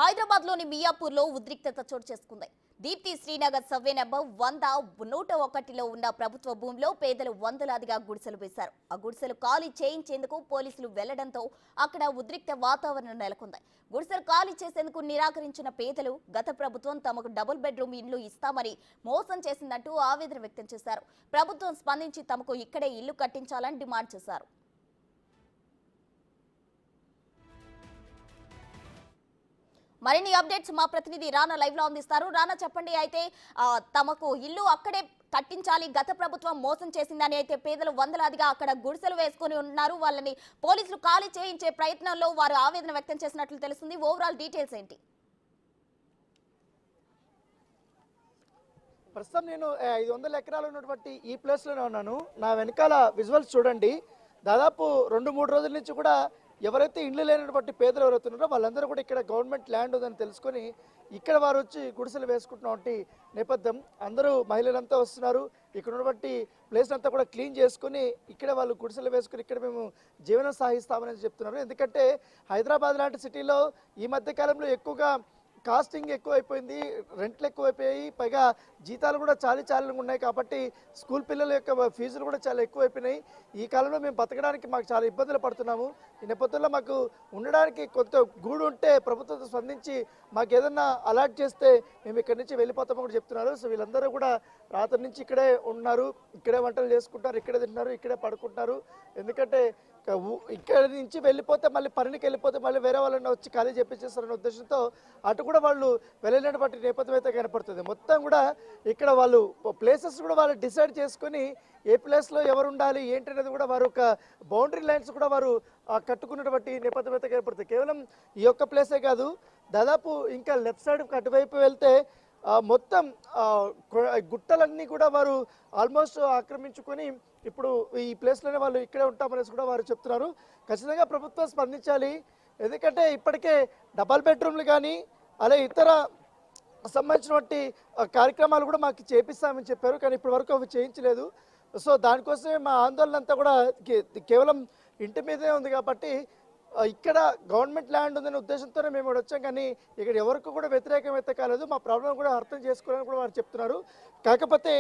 హైదరాబాద్ లోని మియాపూర్లో ఉద్రిక్తత చోటు చేసుకుంది. దీప్తి శ్రీనగర్ సర్వే నెంబర్ 100-101లో ఉన్న ప్రభుత్వ భూమిలో పేదలు వందలాదిగా గుడిసెలు వేశారు. ఆ గుడిసెలు ఖాళీ చేయించేందుకు పోలీసులు వెళ్లడంతో అక్కడ ఉద్రిక్త వాతావరణం నెలకొంది. గుడిసెలు ఖాళీ చేసేందుకు నిరాకరించిన పేదలు గత ప్రభుత్వం తమకు డబుల్ బెడ్రూమ్ ఇల్లు ఇస్తామని మోసం చేసిందంటూ ఆవేదన వ్యక్తం చేశారు. ప్రభుత్వం స్పందించి తమకు ఇక్కడే ఇల్లు కట్టించాలని డిమాండ్ చేశారు. మరిన్ని అప్డేట్స్ మా ప్రతినిధి రానా లైవ్ లో అందిస్తారు. రానా, చెప్పండి. అయితే తమకు ఇల్లు అక్కడే కట్టించాలి, గత ప్రభుత్వం మోసం చేసిందని అయితే పేదలు వందలాదిగా అక్కడ గుడిసెలు వేసుకుని ఉన్నారు. వాళ్ళని పోలీసులు ఖాళీ చేయించే ప్రయత్నంలో వారు ఆవేదన వ్యక్తం చేసినట్లు తెలుస్తుంది. ఓవరాల్ డీటెయిల్స్ ఏంటి? ప్రస్తుతం నేను 500 ఎకరాలు ఉన్నటువంటి ఈ ప్లేస్లోనే ఉన్నాను. నా వెనకాల విజువల్స్ చూడండి. దాదాపు 2-3 రోజుల నుంచి కూడా ఎవరైతే ఇండ్లు లేనటువంటి పేదలు ఎవరైతున్నారో వాళ్ళందరూ కూడా ఇక్కడ గవర్నమెంట్ ల్యాండ్ ఉందని తెలుసుకొని ఇక్కడ వారు వచ్చి గుడిసెలు వేసుకుంటున్నటువంటి నేపథ్యం. అందరూ మహిళలంతా వస్తున్నారు. ఇక్కడ ఉన్నటువంటి ప్లేస్ అంతా కూడా క్లీన్ చేసుకుని ఇక్కడ వాళ్ళు గుడిసెలు వేసుకుని ఇక్కడ మేము జీవనం సాగిస్తామని చెప్తున్నారు. ఎందుకంటే హైదరాబాద్ లాంటి సిటీలో ఈ మధ్య కాలంలో ఎక్కువగా కాస్టింగ్ ఎక్కువైపోయింది, రెంట్లు ఎక్కువైపోయాయి, పైగా జీతాలు కూడా చాలా ఉన్నాయి. కాబట్టి స్కూల్ పిల్లల యొక్క ఫీజులు కూడా చాలా ఎక్కువైపోయినాయి. ఈ కాలంలో మేము బతకడానికి మాకు చాలా ఇబ్బందులు పడుతున్నాము. ఈ నేపథ్యంలో మాకు ఉండడానికి కొంత గూడు ఉంటే ప్రభుత్వం స్పందించి మాకు ఏదన్నా అలాట్ చేస్తే మేము ఇక్కడి నుంచి వెళ్ళిపోతామని కూడా చెప్తున్నారు. సో వీళ్ళందరూ కూడా రాత్రి నుంచి ఇక్కడే ఉన్నారు, ఇక్కడే వంటలు చేసుకుంటారు, ఇక్కడే తింటున్నారు, ఇక్కడే పడుకుంటున్నారు. ఎందుకంటే ఇక్కడ నుంచి వెళ్ళిపోతే మళ్ళీ పనికి వెళ్ళిపోతే మళ్ళీ వేరే వాళ్ళని వచ్చి ఖాళీ చేపించేస్తారనే ఉద్దేశంతో అటు కూడా వాళ్ళు వెళ్ళినటువంటి నేపథ్యం అయితే కనపడుతుంది. మొత్తం కూడా ఇక్కడ వాళ్ళు ప్లేసెస్ కూడా వాళ్ళు డిసైడ్ చేసుకొని ఏ ప్లేస్లో ఎవరు ఉండాలి ఏంటి అనేది కూడా వారు ఒక బౌండరీ లైన్స్ కూడా వారు కట్టుకున్నటువంటి నేపథ్యం అయితే కనపడుతుంది. కేవలం ఈ యొక్క ప్లేసే కాదు, దాదాపు ఇంకా లెఫ్ట్ సైడ్ అటువైపు వెళ్తే మొత్తం గుట్టలన్నీ కూడా వారు ఆల్మోస్ట్ ఆక్రమించుకొని ఇప్పుడు ఈ ప్లేస్లోనే వాళ్ళు ఇక్కడే ఉంటామనేసి కూడా వారు చెప్తున్నారు. ఖచ్చితంగా ప్రభుత్వం స్పందించాలి. ఎందుకంటే ఇప్పటికే డబల్ బెడ్రూమ్లు కానీ అలాగే ఇతర సంబంధించినటువంటి కార్యక్రమాలు కూడా మాకు చేపిస్తామని చెప్పారు, కానీ ఇప్పటి వరకు అవి చేయించలేదు. సో దానికోసమే మా ఆందోళన అంతా కూడా కేవలం ఇంటి మీదే ఉంది. కాబట్టి ఇక్కడ గవర్నమెంట్ ల్యాండ్ ఉందనే ఉద్దేశంతోనే మేము ఇక్కడ వచ్చాం, కానీ ఇక్కడ ఎవరికి కూడా వ్యతిరేకం అయితే కాలేదు. మా ప్రాబ్లం కూడా అర్థం చేసుకోవాలని కూడా వారు చెప్తున్నారు. కాకపోతే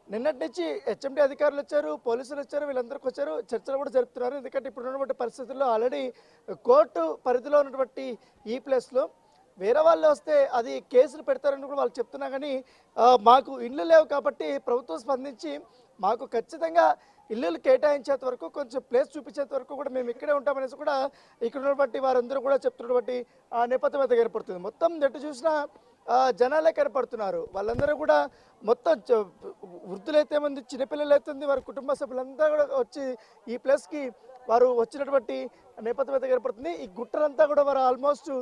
నిన్నటి నుంచి హెచ్ఎండి అధికారులు వచ్చారు, పోలీసులు వచ్చారు, వీళ్ళందరికీ వచ్చారు, చర్చలు కూడా జరుపుతున్నారు. ఎందుకంటే ఇప్పుడు ఉన్నటువంటి పరిస్థితుల్లో ఆల్రెడీ కోర్టు పరిధిలో ఉన్నటువంటి ఈ ప్లేస్లో వేరే వాళ్ళు వస్తే అది కేసులు పెడతారని కూడా వాళ్ళు చెప్తున్నా, కానీ మాకు ఇళ్ళు లేవు. కాబట్టి ప్రభుత్వం స్పందించి మాకు ఖచ్చితంగా ఇల్లులు కేటాయించేంత వరకు, కొంచెం ప్లేస్ చూపించేంత వరకు కూడా మేము ఇక్కడే ఉంటామనేసి కూడా ఇక్కడ ఉన్నటువంటి వారందరూ కూడా చెప్తున్నటువంటి నేపథ్యం అయితే కనపడుతుంది. మొత్తం ఎటు చూసినా జనాలే కనపడుతున్నారు. వాళ్ళందరూ కూడా మొత్తం వృద్ధులైతే మంది, చిన్నపిల్లలు అయితే వారి కుటుంబ సభ్యులంతా కూడా వచ్చి ఈ ప్లేస్కి వారు వచ్చినటువంటి నేపథ్యం అయితే కనపడుతుంది. ఈ గుట్టలంతా కూడా వారు ఆల్మోస్ట్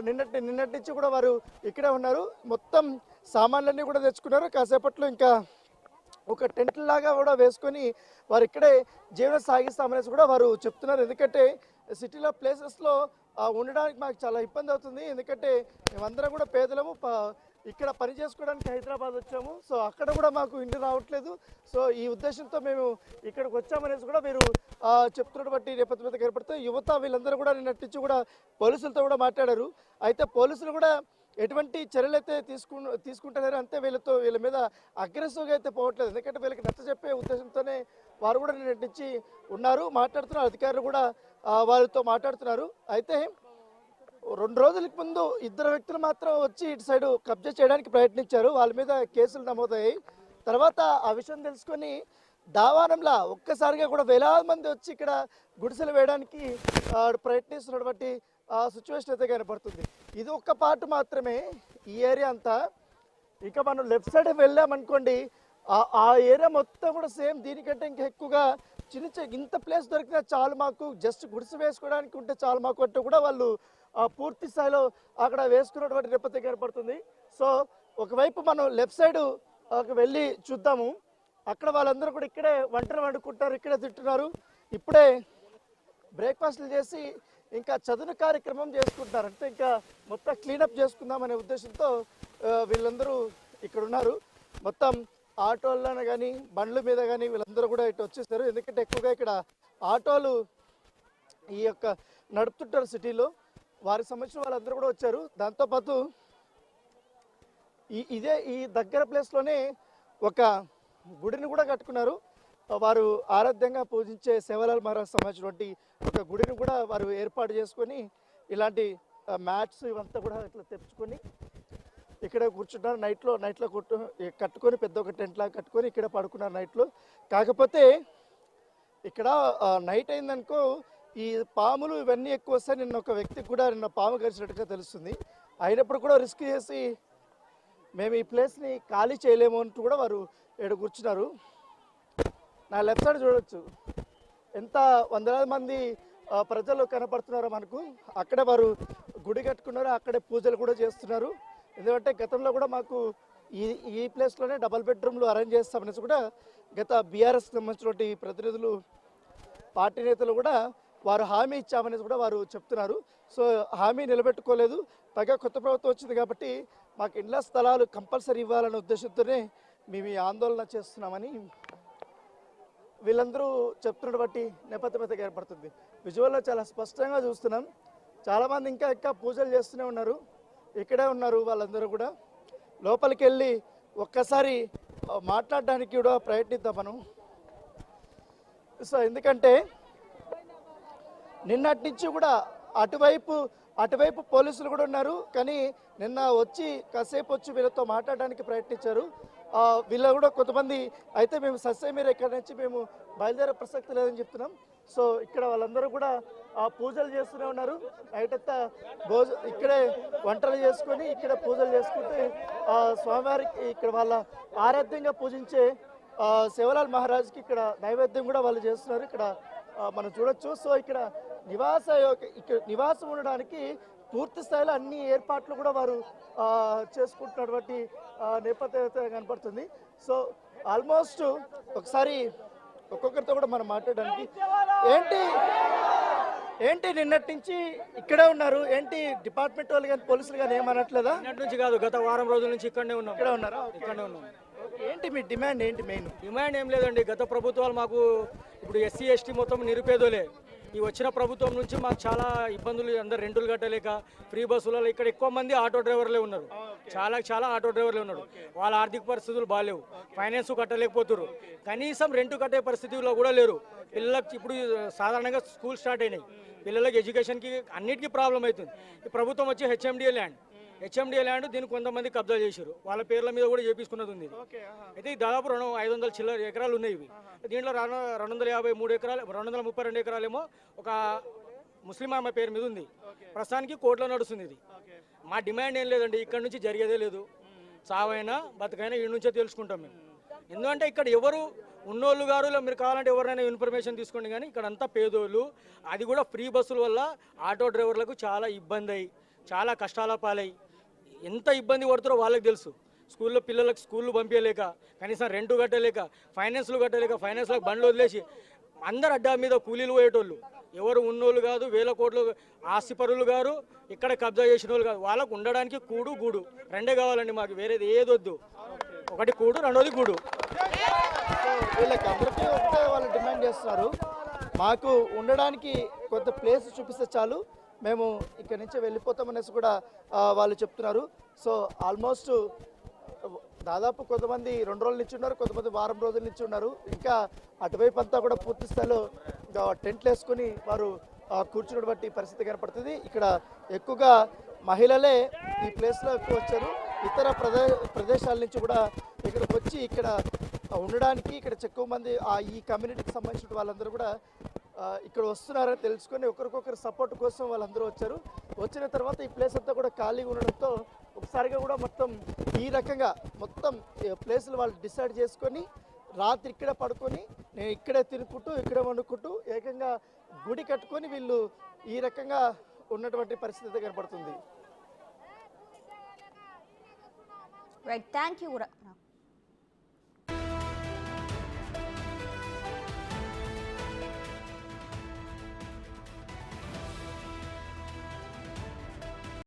నిన్నటి నుంచి కూడా వారు ఇక్కడే ఉన్నారు. మొత్తం సామాన్లన్నీ కూడా తెచ్చుకున్నారు. కాసేపట్లో ఇంకా ఒక టెంట్ లాగా కూడా వేసుకొని వారు ఇక్కడే జీవనం సాగిస్తామనేసి కూడా వారు చెప్తున్నారు. ఎందుకంటే సిటీలో ప్లేసెస్లో ఉండడానికి మాకు చాలా ఇబ్బంది అవుతుంది. ఎందుకంటే మేమందరం కూడా పేదలము, ఇక్కడ పని చేసుకోవడానికి హైదరాబాద్ వచ్చాము. సో అక్కడ కూడా మాకు ఇంటి రావట్లేదు. సో ఈ ఉద్దేశంతో మేము ఇక్కడికి వచ్చామనేసి కూడా మీరు చెప్తున్నటువంటి నేపథ్యం మీద కనపడుతుంది. యువత వీళ్ళందరూ కూడా నిన్నటి నుంచి కూడా పోలీసులతో కూడా మాట్లాడారు. అయితే పోలీసులు కూడా ఎటువంటి చర్యలు అయితే తీసుకుంటున్నారు, అంతే వీళ్ళ మీద అగ్రెసివ్గా అయితే పోవట్లేదు. ఎందుకంటే వీళ్ళకి నచ్చ చెప్పే ఉద్దేశంతోనే వారు కూడా నిన్నటి నుంచి మాట్లాడుతున్నారు. అధికారులు కూడా వారితో మాట్లాడుతున్నారు. అయితే 2 రోజులకు ముందు 2 వ్యక్తులు మాత్రం వచ్చి ఇటు సైడు కబ్జా చేయడానికి ప్రయత్నించారు. వాళ్ళ మీద కేసులు నమోదయ్యాయి. తర్వాత ఆ విషయం తెలుసుకొని దావానంలా ఒక్కసారిగా కూడా వేలాది మంది వచ్చి ఇక్కడ గుడిసెలు వేయడానికి ప్రయత్నిస్తున్నటువంటి సిచ్యువేషన్ అయితే కనపడుతుంది. ఇది ఒక్క పార్ట్ మాత్రమే ఈ ఏరియా అంతా. ఇక మనం లెఫ్ట్ సైడ్ వెళ్ళామనుకోండి, ఆ ఏరియా మొత్తం కూడా సేమ్ దీనికంటే ఇంకా ఎక్కువగా ఇంత ప్లేస్ దొరికినా చాలు మాకు, జస్ట్ గుడిసె వేసుకోవడానికి ఉంటే చాలు మాకు అంటే కూడా వాళ్ళు పూర్తి స్థాయిలో అక్కడ వేసుకున్నటువంటి నేపథ్యం కనపడుతుంది. సో ఒకవైపు మనం లెఫ్ట్ సైడ్ వెళ్ళి చూద్దాము. అక్కడ వాళ్ళందరూ కూడా ఇక్కడే వంటలు వండుకుంటారు, ఇక్కడే తింటున్నారు. ఇప్పుడే బ్రేక్ఫాస్ట్లు చేసి ఇంకా చదును కార్యక్రమం చేసుకుంటున్నారు. అంటే ఇంకా మొత్తం క్లీనప్ చేసుకుందామనే ఉద్దేశంతో వీళ్ళందరూ ఇక్కడ ఉన్నారు. మొత్తం ఆటోలను కానీ బండ్ల మీద కానీ వీళ్ళందరూ కూడా ఇటు వచ్చేస్తారు. ఎందుకంటే ఎక్కువగా ఇక్కడ ఆటోలు ఈ యొక్క నడుపుతుంటారు సిటీలో. వారికి సంబంధించిన వాళ్ళందరూ కూడా వచ్చారు. దాంతోపాటు ఈ దగ్గర ప్లేస్లోనే ఒక గుడిని కూడా కట్టుకున్నారు. వారు ఆరాధ్యంగా పూజించే సేవలాల్ మహారాజ్ సంబంధించినటువంటి ఒక గుడిని కూడా వారు ఏర్పాటు చేసుకొని ఇలాంటి మ్యాట్స్ ఇవంతా కూడా ఇట్లా తెచ్చుకొని ఇక్కడ కూర్చుంటారు. నైట్లో కట్టుకొని పెద్ద ఒక టెంట్ లాగా కట్టుకొని ఇక్కడ పడుకున్నారు నైట్లో. కాకపోతే ఇక్కడ నైట్ అయిందనుకో ఈ పాములు ఇవన్నీ ఎక్కువ వస్తాయి. నిన్న ఒక వ్యక్తికి కూడా నిన్న పాము కరిచినట్టుగా తెలుస్తుంది. అయినప్పుడు కూడా రిస్క్ చేసి మేము ఈ ప్లేస్ని ఖాళీ చేయలేము అంటూ కూడా వారు ఇక్కడ కూర్చున్నారు. నా లెఫ్ట్ సైడ్ చూడవచ్చు ఎంత వందలాది మంది ప్రజలు కనపడుతున్నారో మనకు. అక్కడే వారు గుడి కట్టుకున్నారు, అక్కడే పూజలు కూడా చేస్తున్నారు. ఎందుకంటే గతంలో కూడా మాకు ఈ ప్లేస్లోనే డబల్ బెడ్రూమ్లు అరేంజ్ చేస్తామనేసి కూడా గత బీఆర్ఎస్ సంబంధించినటువంటి ప్రతినిధులు పార్టీ నేతలు కూడా వారు హామీ ఇచ్చామనేసి కూడా వారు చెప్తున్నారు. సో హామీ నిలబెట్టుకోలేదు. పైగా కొత్త ప్రభుత్వం వచ్చింది కాబట్టి మాకు ఇండ్ల స్థలాలు కంపల్సరీ ఇవ్వాలనే ఉద్దేశంతోనే మేము ఈ ఆందోళన చేస్తున్నామని వీళ్ళందరూ చెప్తున్నటువంటి నేపథ్యం అయితే ఏర్పడుతుంది. విజువల్లో చాలా స్పష్టంగా చూస్తున్నాం. చాలామంది ఇంకా పూజలు చేస్తూనే ఉన్నారు. ఇక్కడే ఉన్నారు వాళ్ళందరూ కూడా. లోపలికి వెళ్ళి ఒక్కసారి మాట్లాడడానికి కూడా ప్రయత్నిద్దాం మనం. సో ఎందుకంటే నిన్నటి నుంచి కూడా అటువైపు పోలీసులు కూడా ఉన్నారు. కానీ నిన్న కాసేపు వచ్చి వీళ్ళతో మాట్లాడడానికి ప్రయత్నించారు. వీళ్ళు కూడా కొంతమంది అయితే మేము మీరు ఇక్కడి నుంచి మేము బయలుదేరే ప్రసక్తి లేదని చెప్తున్నాం. సో ఇక్కడ వాళ్ళందరూ కూడా పూజలు చేస్తూనే ఉన్నారు. నైట్ అంతా ఇక్కడే వంటలు చేసుకొని ఇక్కడ పూజలు చేసుకుంటే స్వామివారికి ఇక్కడ వాళ్ళ ఆరాధ్యంగా పూజించే సేవలాల్ మహారాజ్కి ఇక్కడ నైవేద్యం కూడా వాళ్ళు చేస్తున్నారు. ఇక్కడ మనం చూడొచ్చు. సో ఇక్కడ నివాసం ఉండడానికి పూర్తి స్థాయిలో అన్ని ఏర్పాట్లు కూడా వారు చేసుకుంటున్నటువంటి నేపథ్యం కనపడుతుంది. సో ఆల్మోస్ట్ ఒకసారి ఒక్కొక్కరితో కూడా మనం మాట్లాడడానికి ఏంటి నిన్నటి నుంచి ఇక్కడే ఉన్నారు. ఏంటి డిపార్ట్మెంట్ వాళ్ళు కానీ పోలీసులు కానీ ఏమనట్లేదా? నిన్నటి నుంచి కాదు, గత వారం రోజుల నుంచి ఇక్కడే ఉన్నాం. ఇక్కడే ఉన్నాం. ఏంటి మీ డిమాండ్ ఏంటి? మెయిన్ డిమాండ్ ఏం లేదండి. గత ప్రభుత్వాలు మాకు ఇప్పుడు ఎస్సీ ఎస్టీ మొత్తం నిరుపేదోలే. ఈ వచ్చిన ప్రభుత్వం నుంచి మాకు చాలా ఇబ్బందులు. అందరు రెంటులు కట్టలేక ఫ్రీ బస్సులలో ఇక్కడ ఎక్కువ మంది ఆటో డ్రైవర్లే ఉన్నారు. చాలా ఆటో డ్రైవర్లే ఉన్నారు. వాళ్ళ ఆర్థిక పరిస్థితులు బాగాలేవు. ఫైనాన్స్ కట్టలేకపోతున్నారు. కనీసం రెంట్ కట్టే పరిస్థితిలో కూడా లేరు. పిల్లలకు ఇప్పుడు సాధారణంగా స్కూల్ స్టార్ట్ అయినాయి. పిల్లలకి ఎడ్యుకేషన్కి అన్నిటికీ ప్రాబ్లం అవుతుంది. ఈ ప్రభుత్వం వచ్చి హెచ్ఎండిఏ ల్యాండ్ దీన్ని కొంతమంది కబ్జా చేశారు. వాళ్ళ పేర్ల మీద కూడా చేపించుకున్నది ఉంది. అయితే దాదాపు 500 చిల్లర ఎకరాలు ఉన్నాయి. ఇవి దీంట్లో 253 ఎకరాలు 232 ఎకరాలేమో ఒక ముస్లిం ఆమె పేరు మీద ఉంది. ప్రస్తుతానికి కోర్టులో నడుస్తుంది. ఇది మా డిమాండ్ ఏం లేదండి. ఇక్కడ నుంచి జరిగేదే లేదు. చావైనా బతుకైనా ఈ నుంచే తెలుసుకుంటాం మేము. ఎందుకంటే ఇక్కడ ఎవరు ఉన్నోళ్ళు గారు మీరు కావాలంటే ఎవరైనా ఇన్ఫర్మేషన్ తీసుకోండి. కానీ ఇక్కడ అంతా పేదోళ్ళు. అది కూడా ఫ్రీ బస్సుల వల్ల ఆటో డ్రైవర్లకు చాలా ఇబ్బంది అయ్యి చాలా కష్టాల పాలై ఎంత ఇబ్బంది పడుతారో వాళ్ళకి తెలుసు. స్కూల్లో పిల్లలకు స్కూళ్ళు పంపించలేక, కనీసం రెంటు కట్టలేక, ఫైనాన్స్లు కట్టలేక, ఫైనాన్స్లకు బండ్లు వదిలేసి అందరు అడ్డా మీద కూలీలు పోయేటోళ్ళు. ఎవరు ఉన్నోళ్ళు కాదు, వేల కోట్లు ఆస్తిపరులు గారు, ఇక్కడ కబ్జా చేసిన వాళ్ళు కాదు. వాళ్ళకు ఉండడానికి గూడు రెండే కావాలండి మాకు. వేరేది ఏదొద్దు. ఒకటి కూడు, రెండోది గూడు. వీళ్ళకి అందరికీ ఒకటే వాళ్ళు డిమాండ్ చేస్తున్నారు. మాకు ఉండడానికి కొంత ప్లేస్ చూపిస్తే చాలు, మేము ఇక్కడ నుంచి వెళ్ళిపోతామనేసి కూడా వాళ్ళు చెప్తున్నారు. సో ఆల్మోస్ట్ దాదాపు కొంతమంది 2 రోజుల నుంచి ఉన్నారు, కొంతమంది వారం రోజుల నుంచి ఉన్నారు. ఇంకా అటువైపు అంతా కూడా పూర్తి స్థాయిలో టెంట్లు వేసుకొని వారు కూర్చున్నటువంటి పరిస్థితి కనపడుతుంది. ఇక్కడ ఎక్కువగా మహిళలే ఈ ప్లేస్లో ఎక్కువ వచ్చారు. ఇతర ప్రదేశాల నుంచి కూడా ఇక్కడికి వచ్చి ఇక్కడ ఉండడానికి ఇక్కడ ఎక్కువ మంది ఈ కమ్యూనిటీకి సంబంధించిన వాళ్ళందరూ కూడా ఇక్కడ వస్తున్నారని తెలుసుకొని ఒకరికొకరు సపోర్ట్ కోసం వాళ్ళందరూ వచ్చారు. వచ్చిన తర్వాత ఈ ప్లేస్ అంతా కూడా ఖాళీగా ఉండడంతో ఒకసారిగా కూడా మొత్తం ఈ రకంగా మొత్తం ప్లేసులు వాళ్ళు డిసైడ్ చేసుకొని రాత్రి ఇక్కడే పడుకొని నేను ఇక్కడే తినుకుంటూ ఇక్కడే వండుకుంటూ ఏకంగా గుడి కట్టుకొని వీళ్ళు ఈ రకంగా ఉన్నటువంటి పరిస్థితి కనపడుతుంది. Right, thank you.